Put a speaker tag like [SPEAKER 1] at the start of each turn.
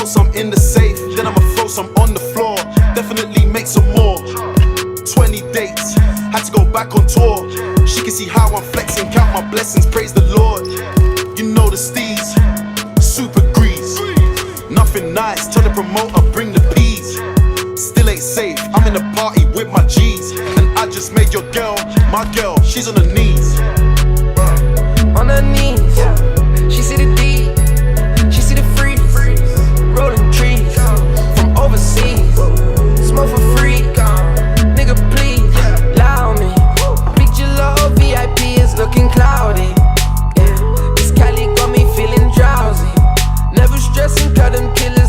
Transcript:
[SPEAKER 1] some in the safe, then I'ma throw some on the floor. Definitely make some more. 20 dates, had to go back on tour. She can see how I'm flexing, count my blessings, praise the Lord. You know the steez, super grease. Nothing nice, tell the promoter bring the peas. Still ain't safe, I'm in a party with my G's. And I just made your girl, my girl, she's on her knees.
[SPEAKER 2] On her knees, she see the D, she see the freeze, rolling trees from overseas. Smoke for free, nigga please, allow me. Picture low, VIP is looking cloudy. Yeah, this Cali got me feeling drowsy. Never stressing, cut them killers